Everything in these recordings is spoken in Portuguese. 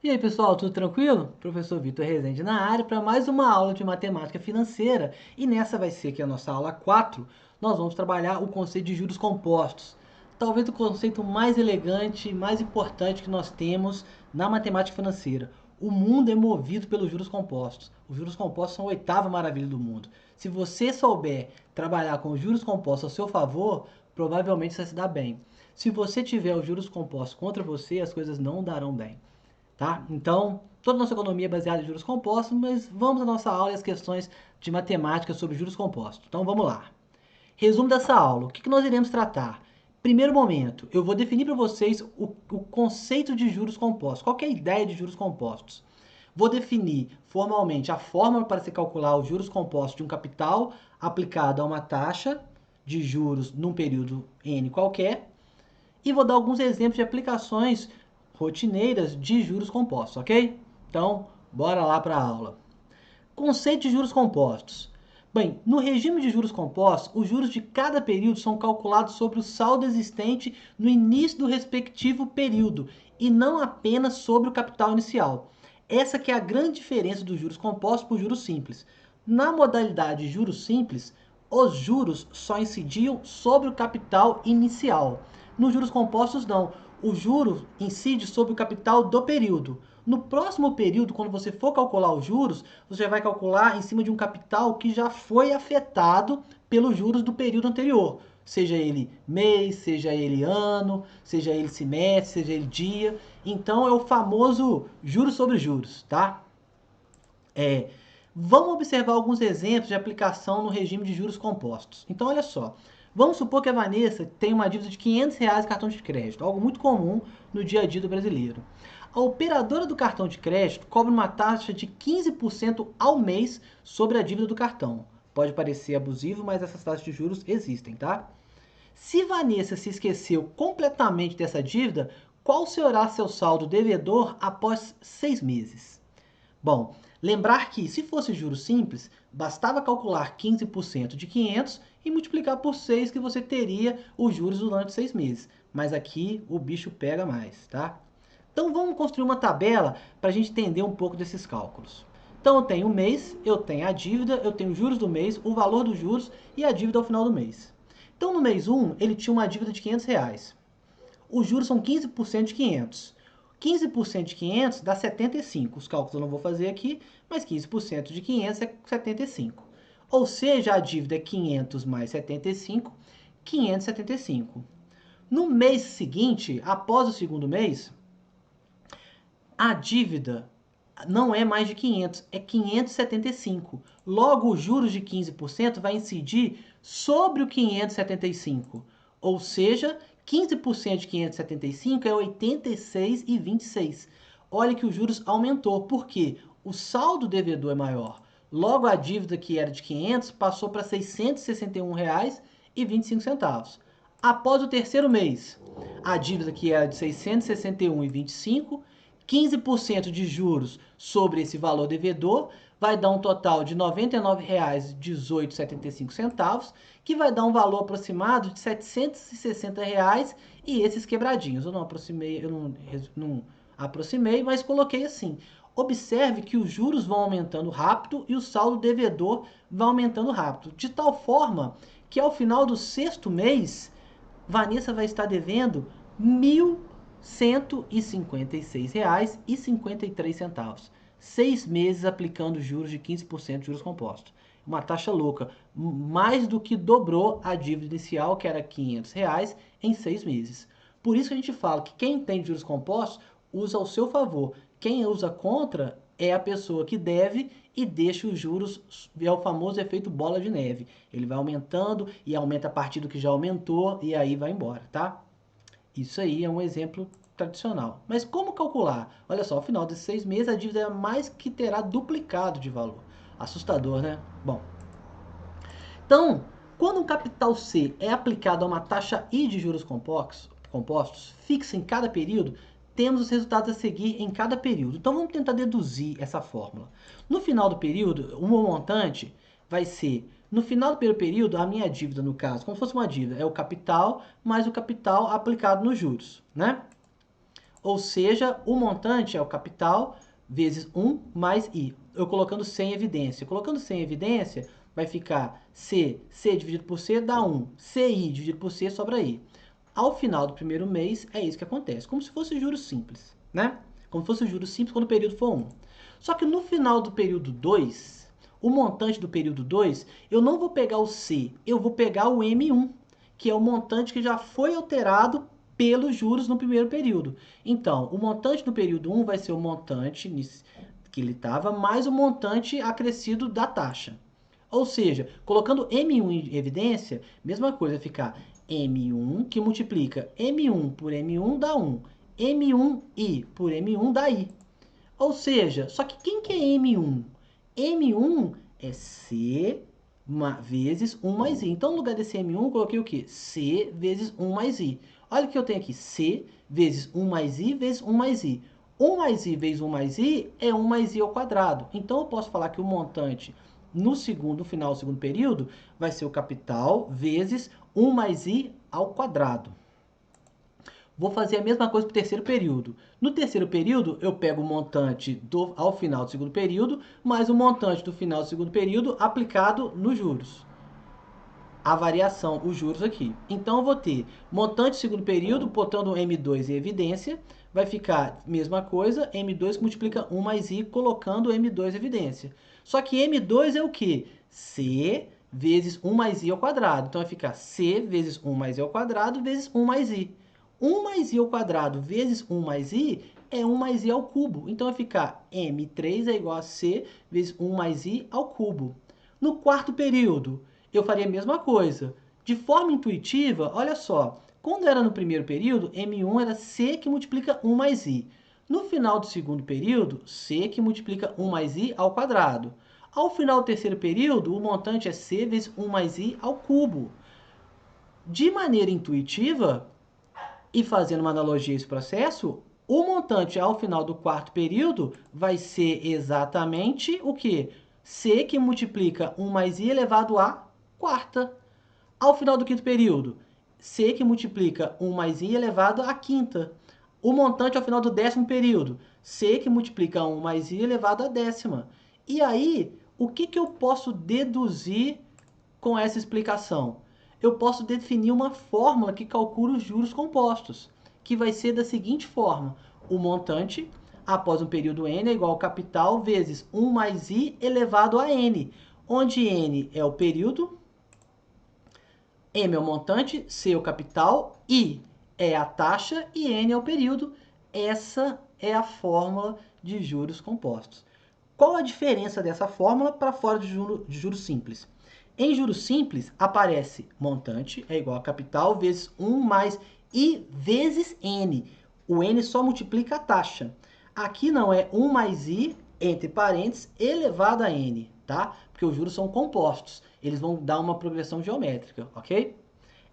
E aí, pessoal, tudo tranquilo? Professor Vitor Rezende na área para mais uma aula de matemática financeira. E nessa vai ser aqui a nossa aula 4. Nós vamos trabalhar o conceito de juros compostos. Talvez o conceito mais elegante e mais importante que nós temos na matemática financeira. O mundo é movido pelos juros compostos. Os juros compostos são a oitava maravilha do mundo. Se você souber trabalhar com os juros compostos ao seu favor, provavelmente você vai se dar bem. Se você tiver os juros compostos contra você, as coisas não darão bem. Tá? Então, toda a nossa economia é baseada em juros compostos, mas vamos à nossa aula e as questões de matemática sobre juros compostos. Então, vamos lá. Resumo dessa aula. O que nós iremos tratar? Primeiro momento, eu vou definir para vocês o conceito de juros compostos. Qual é a ideia de juros compostos? Vou definir formalmente a fórmula para se calcular os juros compostos de um capital aplicado a uma taxa de juros num período N qualquer. E vou dar alguns exemplos de aplicações rotineiras de juros compostos, ok? Então, bora lá para a aula. Conceito de juros compostos. Bem, no regime de juros compostos, os juros de cada período são calculados sobre o saldo existente no início do respectivo período e não apenas sobre o capital inicial. Essa que é a grande diferença dos juros compostos por juros simples. Na modalidade juros simples, os juros só incidiam sobre o capital inicial. Nos juros compostos, não. O juro incide sobre o capital do período. No próximo período, quando você for calcular os juros, você vai calcular em cima de um capital que já foi afetado pelos juros do período anterior. Seja ele mês, seja ele ano, seja ele semestre, seja ele dia. Então é o famoso juros sobre juros, tá? Vamos observar alguns exemplos de aplicação no regime de juros compostos. Então, olha só. Vamos supor que a Vanessa tem uma dívida de R$ 500 de cartão de crédito, algo muito comum no dia a dia do brasileiro. A operadora do cartão de crédito cobra uma taxa de 15% ao mês sobre a dívida do cartão. Pode parecer abusivo, mas essas taxas de juros existem, tá? Se Vanessa se esqueceu completamente dessa dívida, qual será seu saldo devedor após 6 meses? Bom, lembrar que se fosse juros simples, bastava calcular 15% de 500 e multiplicar por 6 que você teria os juros durante 6 meses. Mas aqui o bicho pega mais, tá? Então vamos construir uma tabela para a gente entender um pouco desses cálculos. Então eu tenho o mês, eu tenho a dívida, eu tenho os juros do mês, o valor dos juros e a dívida ao final do mês. Então no mês 1 ele tinha uma dívida de R$ 500. Os juros são 15% de 500. 15% de 500 dá 75. Os cálculos eu não vou fazer aqui, mas 15% de 500 é 75. Ou seja, a dívida é 500 mais 75, 575. No mês seguinte, após o segundo mês, a dívida não é mais de 500, é 575. Logo, os juros de 15% vai incidir sobre o 575. Ou seja, 15% de 575 é 86,26. Olha que os juros aumentou. Por quê? O saldo devedor é maior. Logo, a dívida que era de 500 passou para R$ 661,25. Após o terceiro mês, a dívida que era de 661,25, 15% de juros sobre esse valor devedor vai dar um total de R$ 99,1875, que vai dar um valor aproximado de R$ 760 reais e esses quebradinhos. Eu não aproximei, mas coloquei assim. Observe que os juros vão aumentando rápido e o saldo devedor vai aumentando rápido, de tal forma que ao final do sexto mês, Vanessa vai estar devendo R$ 1.156,53. 6 meses aplicando juros de 15% de juros compostos. Uma taxa louca. Mais do que dobrou a dívida inicial, que era R$ 500, em 6 meses. Por isso que a gente fala que quem tem juros compostos usa ao seu favor. Quem usa contra é a pessoa que deve e deixa os juros, é o famoso efeito bola de neve. Ele vai aumentando e aumenta a partir do que já aumentou e aí vai embora, tá? Isso aí é um exemplo tradicional. Mas como calcular? Olha só, ao final desses 6 meses a dívida é mais que terá duplicado de valor. Assustador, né? Bom, então, quando um capital C é aplicado a uma taxa I de juros compostos fixa em cada período, temos os resultados a seguir em cada período. Então vamos tentar deduzir essa fórmula. No final do período, o meu montante vai ser, no final do primeiro período, a minha dívida, no caso, como se fosse uma dívida, é o capital mais o capital aplicado nos juros, né? Ou seja, o montante é o capital vezes 1 mais I. Eu colocando sem evidência. Colocando sem evidência, vai ficar C dividido por C dá 1. CI dividido por C sobra I. Ao final do primeiro mês, é isso que acontece. Como se fosse juros simples, né? Como se fosse juros simples quando o período for 1. Só que no final do período 2, o montante do período 2, eu não vou pegar o C, eu vou pegar o M1, que é o montante que já foi alterado pelos juros no primeiro período. Então, o montante do período 1 vai ser o montante que ele estava, mais o montante acrescido da taxa. Ou seja, colocando M1 em evidência, mesma coisa, vai ficar M1 que multiplica M1 por M1 dá 1. M1I por M1 dá I. Ou seja, só que quem que é M1? M1 é C vezes 1 mais I. Então, no lugar desse M1, eu coloquei o quê? C vezes 1 mais I. Olha o que eu tenho aqui. C vezes 1 mais I vezes 1 mais I. 1 mais I vezes 1 mais I é 1 mais I ao quadrado. Então, eu posso falar que o montante no final do segundo período vai ser o capital vezes 1 mais I ao quadrado. Vou fazer a mesma coisa para o terceiro período. No terceiro período, eu pego o montante ao final do segundo período, mais o montante do final do segundo período aplicado nos juros. A variação, os juros aqui. Então, eu vou ter montante do segundo período, botando M2 em evidência, vai ficar mesma coisa, M2 que multiplica 1 mais I, colocando M2 em evidência. Só que M2 é o quê? C vezes 1 mais I ao quadrado. Então, vai ficar C vezes 1 mais I ao quadrado vezes 1 mais I. 1 mais I ao quadrado vezes 1 mais I é 1 mais I ao cubo. Então, vai ficar M3 é igual a C vezes 1 mais I ao cubo. No quarto período, eu faria a mesma coisa. De forma intuitiva, olha só, quando era no primeiro período, M1 era C que multiplica 1 mais I. No final do segundo período, C que multiplica 1 mais I ao quadrado. Ao final do terceiro período, o montante é C vezes 1 mais I ao cubo. De maneira intuitiva, e fazendo uma analogia a esse processo, o montante ao final do quarto período vai ser exatamente o quê? C que multiplica 1 mais I elevado à quarta. Ao final do quinto período, C que multiplica 1 mais I elevado à quinta. O montante ao final do décimo período, C que multiplica 1 mais I elevado à décima. E aí, o que eu posso deduzir com essa explicação? Eu posso definir uma fórmula que calcula os juros compostos, que vai ser da seguinte forma. O montante, após um período n, é igual ao capital vezes 1 mais I elevado a n, onde n é o período, M é o montante, C é o capital, I é a taxa e N é o período. Essa é a fórmula de juros compostos. Qual a diferença dessa fórmula para fora de juros simples? Em juros simples, aparece montante é igual a capital vezes 1 mais I vezes N. O N só multiplica a taxa. Aqui não, é 1 mais I, entre parênteses, elevado a N, tá? Porque os juros são compostos. Eles vão dar uma progressão geométrica, ok?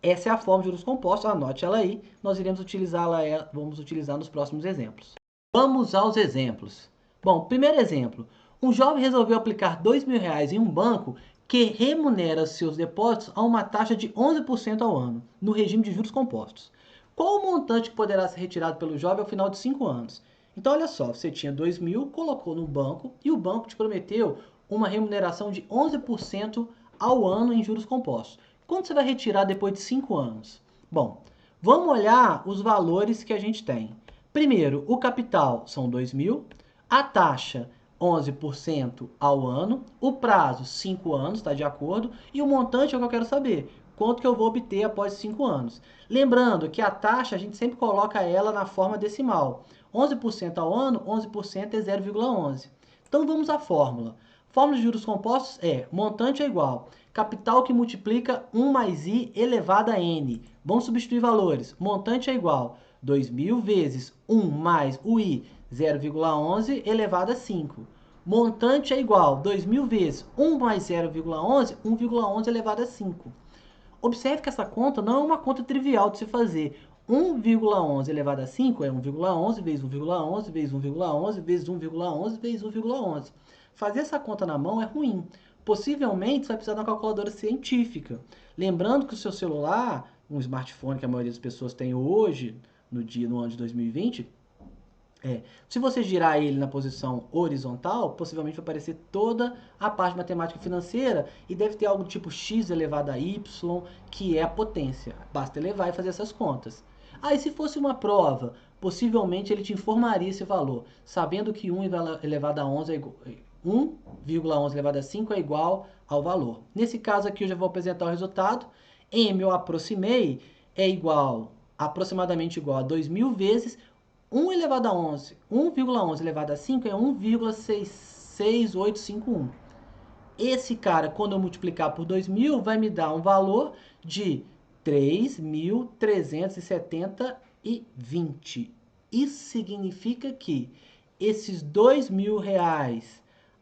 Essa é a forma de juros compostos, anote ela aí. Nós iremos utilizá-la, vamos utilizar nos próximos exemplos. Vamos aos exemplos. Bom, primeiro exemplo. Um jovem resolveu aplicar R$ 2.000 em um banco que remunera seus depósitos a uma taxa de 11% ao ano, no regime de juros compostos. Qual o montante que poderá ser retirado pelo jovem ao final de 5 anos? Então, olha só, você tinha 2.000, colocou no banco e o banco te prometeu uma remuneração de 11% ao ano em juros compostos. Quanto você vai retirar depois de 5 anos? Bom, vamos olhar os valores que a gente tem. Primeiro, o capital são 2.000, a taxa 11% ao ano, o prazo 5 anos, está de acordo, e o montante é o que eu quero saber. Quanto que eu vou obter após 5 anos? Lembrando que a taxa a gente sempre coloca ela na forma decimal. 11% ao ano, 11% é 0,11. Então vamos à fórmula. Fórmula de juros compostos é montante é igual capital que multiplica 1 mais I elevado a N. Vamos substituir valores. Montante é igual 2.000 vezes 1 mais o I 0,11 elevado a 5. Montante é igual 2.000 vezes 1 mais 0,11, 1,11 elevado a 5. Observe que essa conta não é uma conta trivial de se fazer. 1,11 elevado a 5 é 1,11 vezes 1,11 vezes 1,11 vezes 1,11 vezes 1,11. Fazer essa conta na mão é ruim. Possivelmente você vai precisar de uma calculadora científica. Lembrando que o seu celular, um smartphone que a maioria das pessoas tem hoje, no ano de 2020, Se você girar ele na posição horizontal, possivelmente vai aparecer toda a parte de matemática financeira e deve ter algo tipo x elevado a y, que é a potência. Basta elevar e fazer essas contas. Aí, se fosse uma prova, possivelmente ele te informaria esse valor, sabendo que 1 elevado a 11 é igual, 1,11 elevado a 5 é igual ao valor. Nesse caso aqui, eu já vou apresentar o resultado. M eu aproximei é aproximadamente igual a 2.000 vezes 1 elevado a 11, 1,11 elevado a 5 é 1,66851. Esse cara, quando eu multiplicar por 2.000, vai me dar um valor de 3.370,20. Isso significa que esses R$ 2.000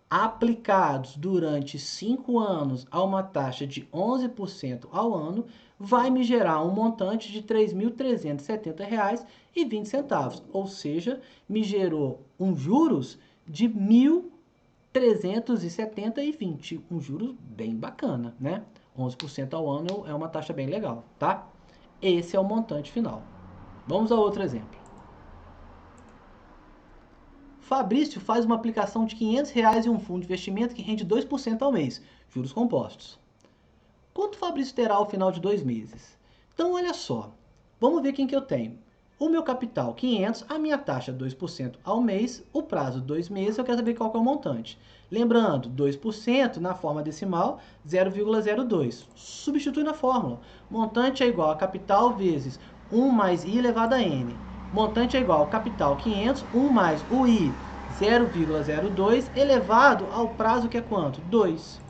aplicados durante 5 anos a uma taxa de 11% ao ano vai me gerar um montante de R$ 3.370,20, ou seja, me gerou um juros de 1.370,20, um juros bem bacana, né? 11% ao ano é uma taxa bem legal, tá? Esse é o montante final. Vamos a outro exemplo. Fabrício faz uma aplicação de R$ 500 em um fundo de investimento que rende 2% ao mês, juros compostos. Quanto Fabrício terá ao final de 2 meses? Então, olha só. Vamos ver quem que eu tenho. O meu capital, 500, a minha taxa, 2% ao mês, o prazo, 2 meses, eu quero saber qual que é o montante. Lembrando, 2% na forma decimal, 0,02. Substitui na fórmula. Montante é igual a capital vezes 1 mais i elevado a n. Montante é igual ao capital 500, 1 mais o i, 0,02, elevado ao prazo que é quanto? 2.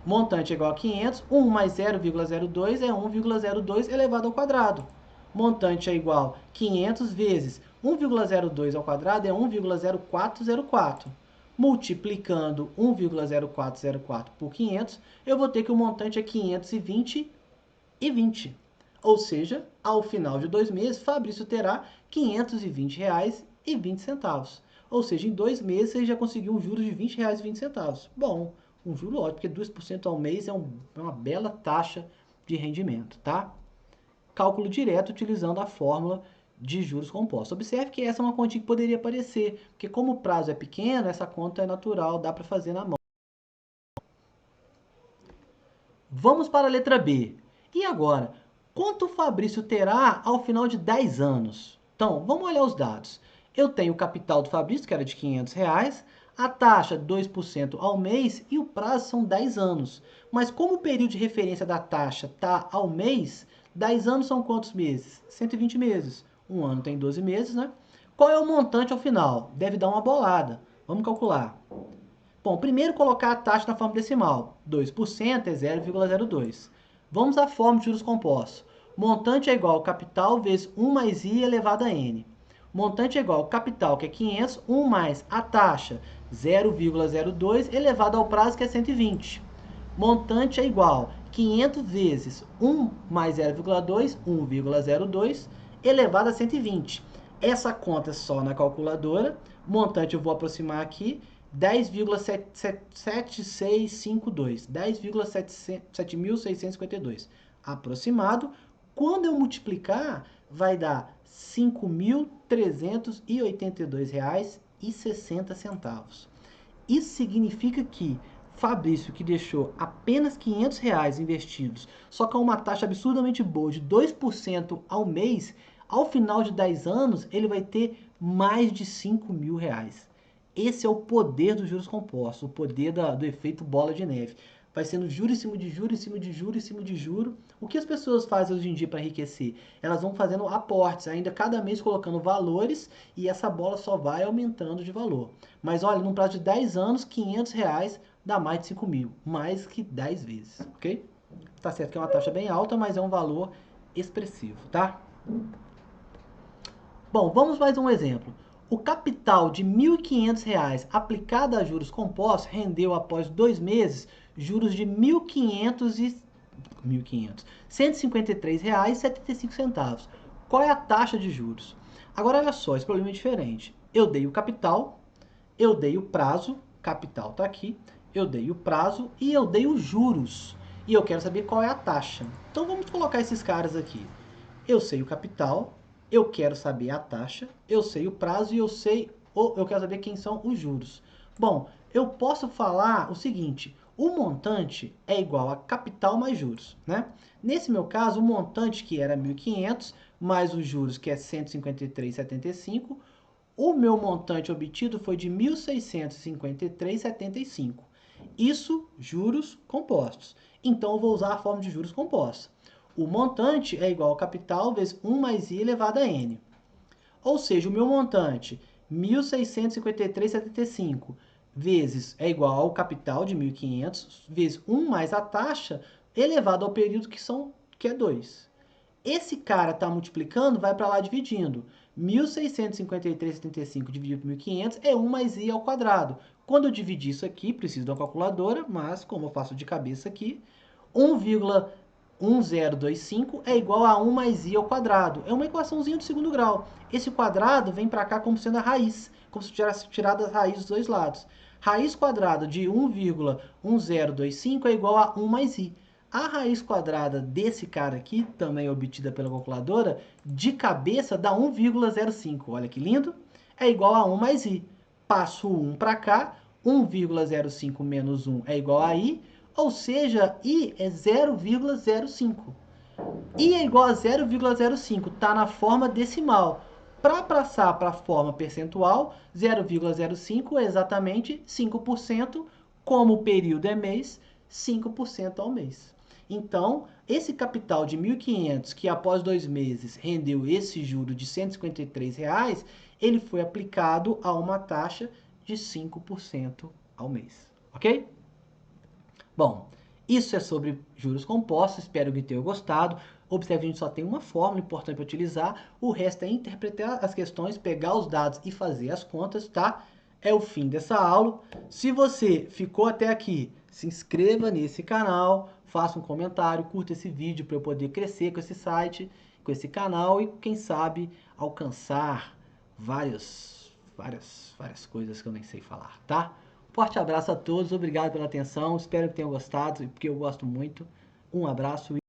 Montante é igual a 500, 1 mais 0,02 é 1,02 elevado ao quadrado. Montante é igual a 500 vezes 1,02 ao quadrado é 1,0404. Multiplicando 1,0404 por 500, eu vou ter que o montante é 520,20. Ou seja, ao final de 2 meses, Fabrício terá R$ 520,20. Ou seja, em 2 meses ele já conseguiu um juros de R$ 20,20. Bom, um juro ótimo, porque 2% ao mês é uma bela taxa de rendimento, tá? Cálculo direto utilizando a fórmula de juros compostos. Observe que essa é uma continha que poderia aparecer, porque como o prazo é pequeno, essa conta é natural, dá para fazer na mão. Vamos para a letra B. E agora, quanto o Fabrício terá ao final de 10 anos? Então, vamos olhar os dados. Eu tenho o capital do Fabrício, que era de R$ 500, a taxa 2% ao mês e o prazo são 10 anos. Mas como o período de referência da taxa está ao mês, 10 anos são quantos meses? 120 meses. Um ano tem 12 meses, né? Qual é o montante ao final? Deve dar uma bolada. Vamos calcular. Bom, primeiro colocar a taxa na forma decimal. 2% é 0,02. Vamos à forma de juros compostos. Montante é igual ao capital vezes 1 mais i elevado a n. Montante é igual ao capital, que é 500, 1 mais a taxa, 0,02, elevado ao prazo, que é 120. Montante é igual a 500 vezes 1 mais 0,2, 1,02, elevado a 120. Essa conta é só na calculadora. Montante eu vou aproximar aqui, 10,7652, 10,7652 aproximado. Quando eu multiplicar, vai dar R$ 5.382,60. Isso significa que Fabrício, que deixou apenas R$ 500 investidos, só com uma taxa absurdamente boa de 2% ao mês, ao final de 10 anos, ele vai ter mais de R$ 5.000. Esse é o poder dos juros compostos, o poder do efeito bola de neve. Vai sendo juro em cima de juro, em cima de juro, em cima de juro. O que as pessoas fazem hoje em dia para enriquecer? Elas vão fazendo aportes, ainda cada mês colocando valores e essa bola só vai aumentando de valor. Mas olha, num prazo de 10 anos, R$ 500 dá mais de 5.000, mais que 10 vezes, ok? Tá certo que é uma taxa bem alta, mas é um valor expressivo, tá? Bom, vamos mais um exemplo. O capital de R$ 1.500 aplicado a juros compostos rendeu após 2 meses juros de 153,75. Qual é a taxa de juros? Agora olha só, esse problema é diferente. Eu dei o capital, eu dei o prazo, capital está aqui, eu dei o prazo e eu dei os juros. E eu quero saber qual é a taxa. Então vamos colocar esses caras aqui. Eu sei o capital, Eu quero saber a taxa, eu sei o prazo e eu quero saber quem são os juros. Bom, eu posso falar o seguinte, o montante é igual a capital mais juros, né? Nesse meu caso, o montante que era 1.500 mais os juros que é 153,75, o meu montante obtido foi de 1.653,75. Isso, juros compostos. Então, eu vou usar a forma de juros compostos. O montante é igual ao capital vezes 1 mais i elevado a n. Ou seja, o meu montante, 1.653,75, vezes é igual ao capital de 1.500, vezes 1 mais a taxa elevado ao período que é 2. Esse cara está multiplicando, vai para lá dividindo. 1.653,75 dividido por 1.500 é 1 mais i ao quadrado. Quando eu dividir isso aqui, preciso de uma calculadora, mas como eu faço de cabeça aqui, 1,1025 é igual a 1 mais i ao quadrado. É uma equaçãozinha do segundo grau. Esse quadrado vem para cá como sendo a raiz, como se tivesse tirado a raiz dos dois lados. Raiz quadrada de 1,1025 é igual a 1 mais i. A raiz quadrada desse cara aqui, também obtida pela calculadora, de cabeça dá 1,05. Olha que lindo. É igual a 1 mais i. Passo o 1 para cá, 1,05 menos 1 é igual a i, ou seja, i é 0,05. I é igual a 0,05, está na forma decimal. Para passar para a forma percentual, 0,05 é exatamente 5%, como o período é mês, 5% ao mês. Então, esse capital de 1.500, que após 2 meses rendeu esse juro de R$ 153, ele foi aplicado a uma taxa de 5% ao mês. Ok? Bom, isso é sobre juros compostos, espero que tenham gostado. Observe, a gente só tem uma fórmula importante para utilizar, o resto é interpretar as questões, pegar os dados e fazer as contas, tá? É o fim dessa aula. Se você ficou até aqui, se inscreva nesse canal, faça um comentário, curta esse vídeo para eu poder crescer com esse site, com esse canal e, quem sabe, alcançar várias coisas que eu nem sei falar, tá? Forte abraço a todos, obrigado pela atenção, espero que tenham gostado, porque eu gosto muito. Um abraço e